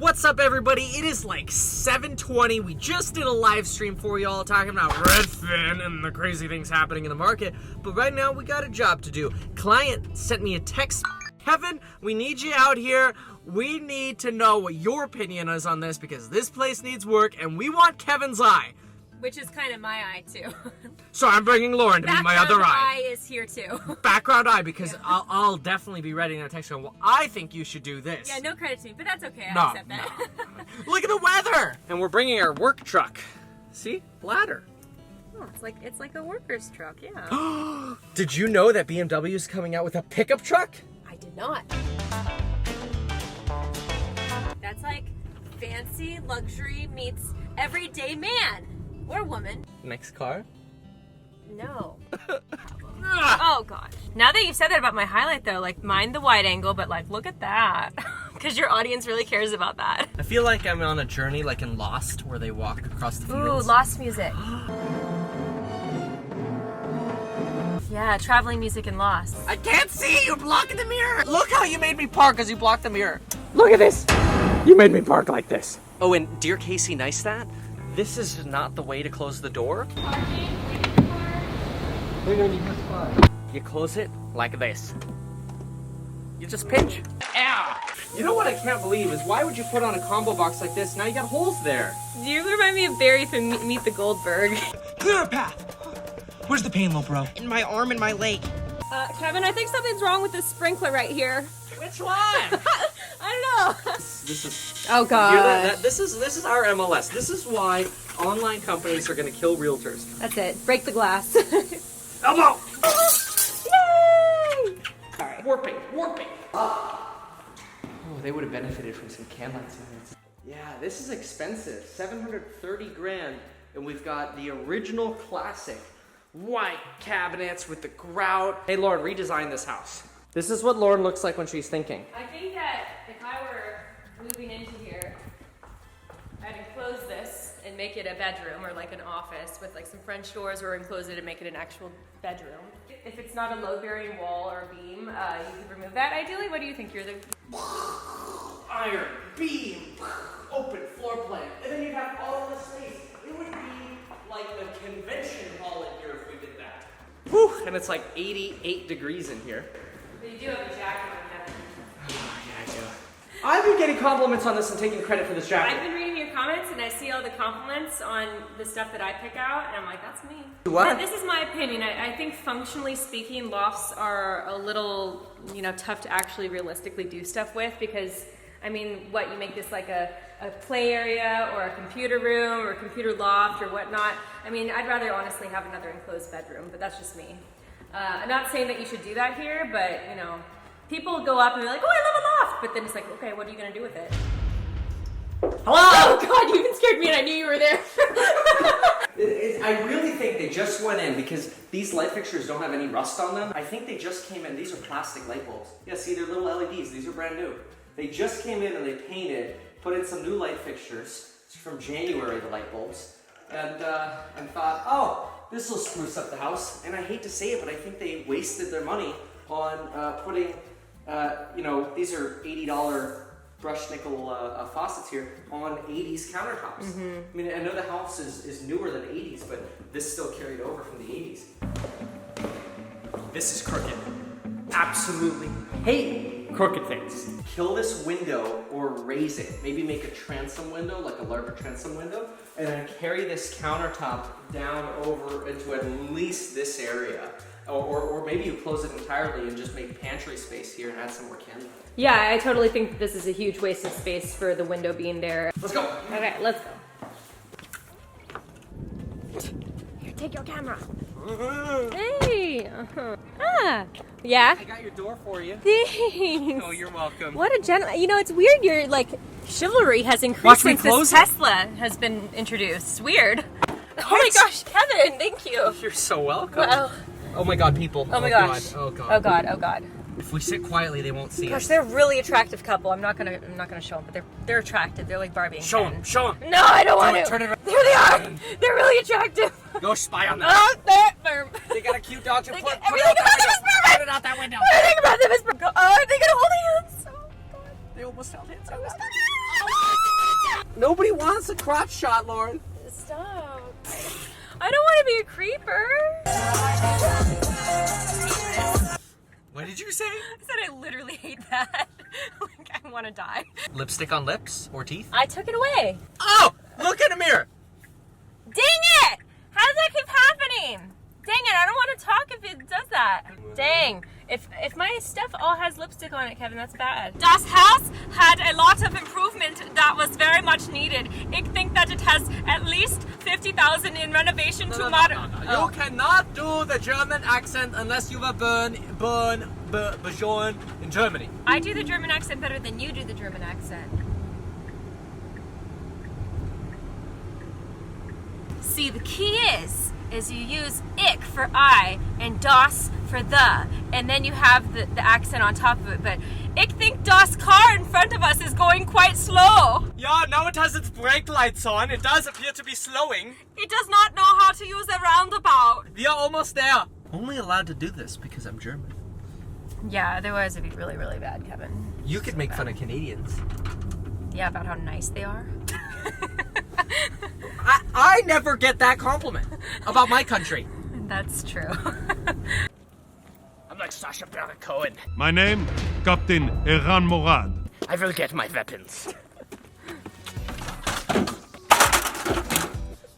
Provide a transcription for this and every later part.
What's up, everybody? It is like 7:20. We just did a live stream for y'all talking about Redfin and the crazy things happening in the market. But right now, we got a job to do. Client sent me a text. Kevin, we need you out here. We need to know what your opinion is on this because this place needs work and we want Kevin's eye. Which is kind of my eye, too. So I'm bringing Lauren to be my other eye. Background eye is here, too. Background eye, because I'll definitely be writing a text going, well, I think you should do this. Yeah, no credit to me, but that's okay. I'll accept that. No. Look at the weather! And we're bringing our work truck. See? Ladder. Oh, it's like a worker's truck, yeah. Did you know that BMW is coming out with a pickup truck? I did not. That's like fancy luxury meets everyday man. Or woman. Next car? No. Oh gosh. Now that you've said that about my highlight though, like mind the wide angle, but like look at that. Because your audience really cares about that. I feel like I'm on a journey like in Lost where they walk across the fields. Ooh, Lost music. Yeah, traveling music in Lost. I can't see! You're blocking the mirror! Look how you made me park because you blocked the mirror. Look at this! You made me park like this. Oh, and dear Casey Neistat, this is not the way to close the door. You close it like this. You just pinch. Ow! You know what I can't believe is why would you put on a combo box like this? Now you got holes there. You remind me of Barry from Meet the Goldberg. Clear a path. Where's the pain, little bro? In my arm and my leg. Kevin, I think something's wrong with this sprinkler right here. Which one? I don't know. This is. Oh god. Hear that? This is our MLS. This is why online companies are going to kill realtors. That's it. Break the glass. Elbow! Yay! Sorry. Warping. Oh, they would have benefited from some can lights in here. Yeah, this is expensive. 730 grand, and we've got the original classic white cabinets with the grout. Hey, Lauren, redesign this house. This is what Lauren looks like when she's thinking. I think that if I were moving into here, I'd enclose this and make it a bedroom or like an office with like some French doors, or enclose it and make it an actual bedroom. If it's not a load-bearing wall or beam, you could remove that ideally. What do you think? You're the... Iron, beam, open floor plan, and then you'd have all the space. It would be like a convention hall in here if we did that. Whew, and it's like 88 degrees in here. But you do have a jacket on, Kevin. Yeah, I do. I've been getting compliments on this and taking credit for this jacket. I've been reading your comments and I see all the compliments on the stuff that I pick out, and I'm like, that's me. What? This is my opinion. I think functionally speaking, lofts are a little, tough to actually realistically do stuff with because, I mean, you make this like a play area or a computer room or a computer loft or whatnot. I mean, I'd rather honestly have another enclosed bedroom, but that's just me. I'm not saying that you should do that here, but, people go up and they're like, oh, I love a loft, but then it's like, okay, what are you going to do with it? Hello? Oh, God, you even scared me and I knew you were there. I really think they just went in because these light fixtures don't have any rust on them. I think they just came in. These are plastic light bulbs. Yeah, see, they're little LEDs. These are brand new. They just came in and they painted, put in some new light fixtures. It's from January, the light bulbs. And thought, oh, this will spruce up the house. And I hate to say it, but I think they wasted their money on putting, these are $80 brushed nickel faucets here on 80s countertops. Mm-hmm. I mean, I know the house is newer than 80s, but this still carried over from the 80s. This is crooked. Absolutely hate crooked things. Kill this window or raise it. Maybe make a transom window, like a larger transom window, and then carry this countertop down over into at least this area. Or maybe you close it entirely and just make pantry space here and add some more candles. Yeah, I totally think that this is a huge waste of space for the window being there. Let's go. Okay, let's go. Here, take your camera. Hey. Ah. Yeah. I got your door for you. Thanks. Oh, you're welcome. What a gentleman. It's weird. Your chivalry has increased since this Tesla has been introduced. It's weird. Oh my gosh, Kevin, thank you. You're so welcome. Well, oh my God, people. Oh my gosh. Oh God. Oh God. Oh God. If we sit quietly, they won't see Gosh, us. they're a really attractive couple. I'm not gonna show them, but they're attractive. They're like Barbie and Show Ken. them. Show them. No, I don't want to. Turn it around. There they are. They're really attractive. Go spy on them. Oh, they're They got a cute dog. Put everything it about them is perfect. Put it out that window. Everything about them is perfect. Oh, are they gonna hold hands? Oh God. They almost held hands. Oh, Nobody wants a crotch shot, Lauren. Stop. I don't want to be a creeper. What did you say? I said I literally hate that. Like, I want to die. Lipstick on lips or teeth? I took it away. Oh! Look in the mirror! Dang it! How does that keep happening? Dang it, I don't want to talk if it does that. Dang. If my stuff all has lipstick on it, Kevin, that's bad. Das Haus had a lot of improvement that was very much needed. I think that it has at least 50,000 in renovation to modern. You cannot do the German accent unless you were born in Germany. I do the German accent better than you do the German accent. See, the key is you use ich for I and das for the, and then you have the accent on top of it. But I think das car in front of us is going quite slow. Yeah, now it has its brake lights on. It does appear to be slowing. It does not know how to use a roundabout. We are almost there. Only allowed to do this because I'm German. Yeah, otherwise it'd be really, really bad, Kevin. You could make fun of Canadians. Yeah, about how nice they are. I never get that compliment about my country. That's true. I'm like Sacha Baron Cohen. My name, Captain Eran Morad. I will get my weapons.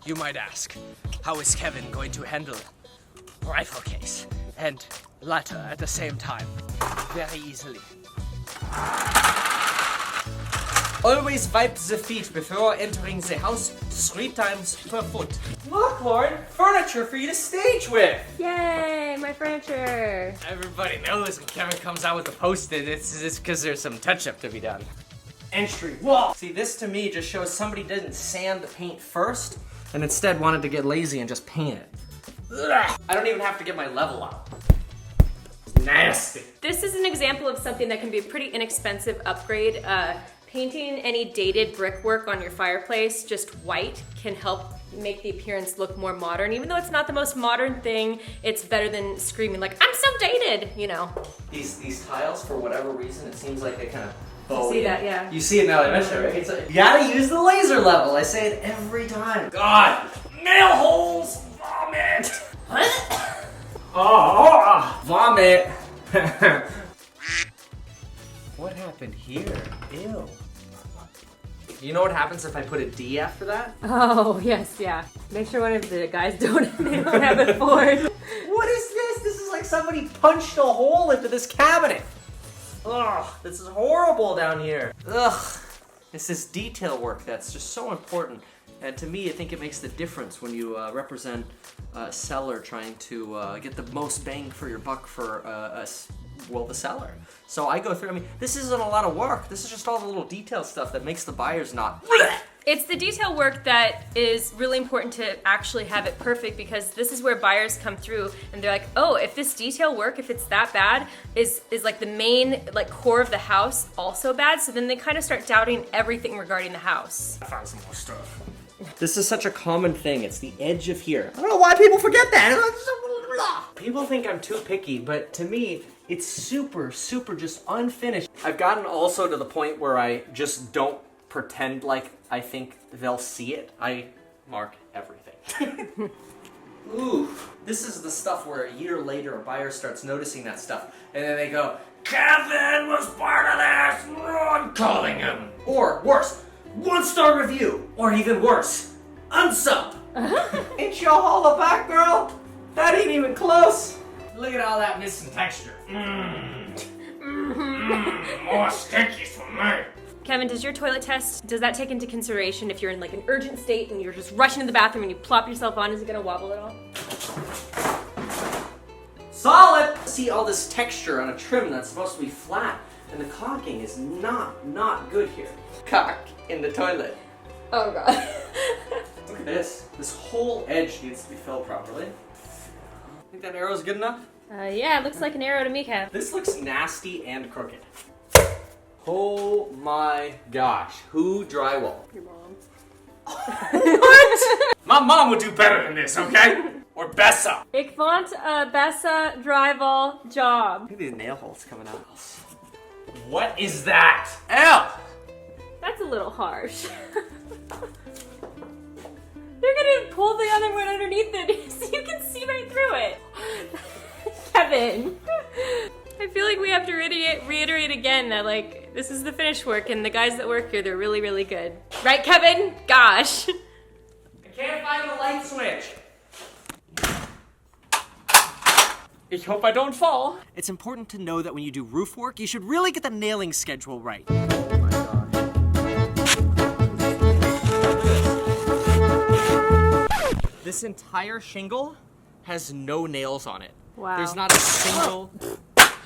You might ask, how is Kevin going to handle rifle case and letter at the same time? Very easily. Always wipe the feet before entering the house 3 times per foot. Look, Lauren, furniture for you to stage with. Yay, my furniture. Everybody knows when Kevin comes out with a post-it, it's because there's some touch-up to be done. Entry wall. See, this to me just shows somebody didn't sand the paint first and instead wanted to get lazy and just paint it. Ugh. I don't even have to get my level out. It's nasty. This is an example of something that can be a pretty inexpensive upgrade. Painting any dated brickwork on your fireplace just white can help make the appearance look more modern. Even though it's not the most modern thing, it's better than screaming like, I'm so dated, you know. These tiles, for whatever reason, it seems like they kind of You see that, yeah. You see it now that I mention it, right? It's like, you gotta use the laser level. I say it every time. God, nail holes, vomit. Vomit. What happened here? Ew. You know what happens if I put a D after that? Oh, yes, yeah. Make sure one of the guys they don't have it forward. What is this? This is like somebody punched a hole into this cabinet. Ugh, this is horrible down here. Ugh, this is detail work that's just so important. And to me, I think it makes the difference when you represent a seller trying to get the most bang for your buck for the seller. So I go through, I mean, this isn't a lot of work. This is just all the little detail stuff that makes the buyers not. It's the detail work that is really important to actually have it perfect, because this is where buyers come through and they're like, oh, if this detail work, if it's that bad, is like the main like core of the house also bad? So then they kind of start doubting everything regarding the house. I found some more stuff. This is such a common thing. It's the edge of here. I don't know why people forget that. People think I'm too picky, but to me, it's super, super just unfinished. I've gotten also to the point where I just don't pretend like I think they'll see it. I mark everything. Ooh, this is the stuff where a year later a buyer starts noticing that stuff, and then they go, Kevin was part of this, I'm calling him. Or worse, 1-star review, or even worse, unsub. Ain't you all the back, girl? That ain't even close. Look at all that missing texture. More stickies for me. Kevin, does your toilet test, does that take into consideration if you're in like an urgent state and you're just rushing to the bathroom and you plop yourself on, is it gonna wobble at all? Solid! See all this texture on a trim that's supposed to be flat, and the caulking is not good here. Cock in the toilet. Oh god. Look at this. This whole edge needs to be filled properly. Think that arrow's good enough? Yeah, it looks like an arrow to me, Kev. This looks nasty and crooked. Oh my gosh. Who drywall? Your mom. What? My mom would do better than this, okay? Or Bessa. Ik want a Bessa drywall job. Look at these nail holes coming out. What is that? Ew! That's a little harsh. to pull the other one underneath it so you can see right through it. Kevin. I feel like we have to reiterate again that like this is the finished work and the guys that work here, they're really, really good. Right, Kevin? Gosh. I can't find the light switch. I hope I don't fall. It's important to know that when you do roof work, you should really get the nailing schedule right. This entire shingle has no nails on it. Wow. There's not a single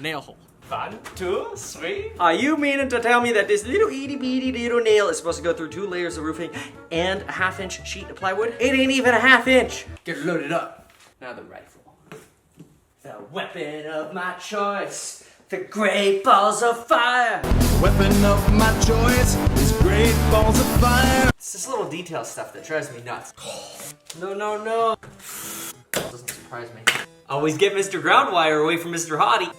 nail hole. 1, 2, 3. Are you meaning to tell me that this little itty bitty little nail is supposed to go through 2 layers of roofing and a 1/2 inch sheet of plywood? It ain't even a 1/2 inch. Get loaded up. Now the rifle. The weapon of my choice. The great balls of fire. Weapon of my choice is great balls of fire. It's this little detail stuff that drives me nuts. No, no, no. Doesn't surprise me. Always get Mr. Groundwire away from Mr. Hottie.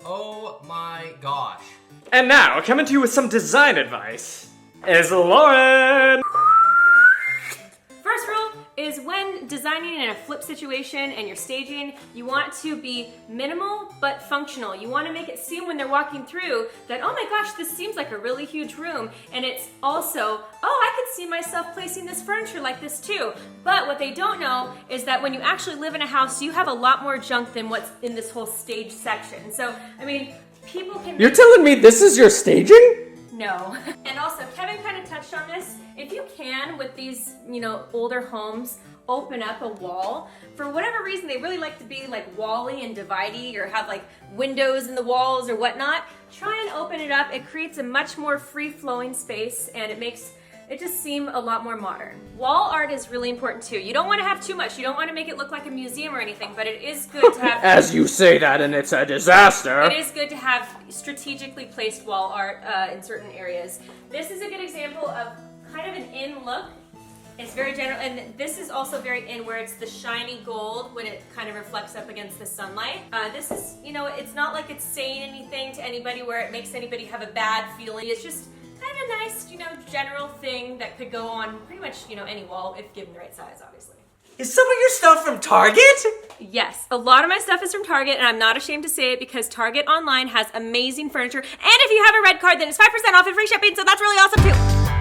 Oh my gosh. And now, coming to you with some design advice, is Lauren! First rule is when designing in a flip situation and you're staging, you want to be minimal but functional. You want to make it seem when they're walking through that, oh my gosh, this seems like a really huge room. And it's also, oh, I could see myself placing this furniture like this too. But what they don't know is that when you actually live in a house, you have a lot more junk than what's in this whole stage section. So, I mean, people can... You're telling me this is your staging? No. And also, Kevin kind of touched on this. If you can, with these, older homes, open up a wall. For whatever reason, they really like to be like wall-y and divide-y or have like windows in the walls or whatnot. Try and open it up. It creates a much more free-flowing space and it makes it just seem a lot more modern. Wall art is really important too. You don't want to have too much. You don't want to make it look like a museum or anything, but it is good to have... As you say that and it's a disaster. It is good to have strategically placed wall art in certain areas. This is a good example of kind of an in look. It's very general, and this is also very in where it's the shiny gold when it kind of reflects up against the sunlight. This is, it's not like it's saying anything to anybody where it makes anybody have a bad feeling. It's just kind of a nice, general thing that could go on pretty much, any wall if given the right size, obviously. Is some of your stuff from Target? Yes, a lot of my stuff is from Target, and I'm not ashamed to say it because Target online has amazing furniture. And if you have a red card, then it's 5% off and free shipping, so that's really awesome too.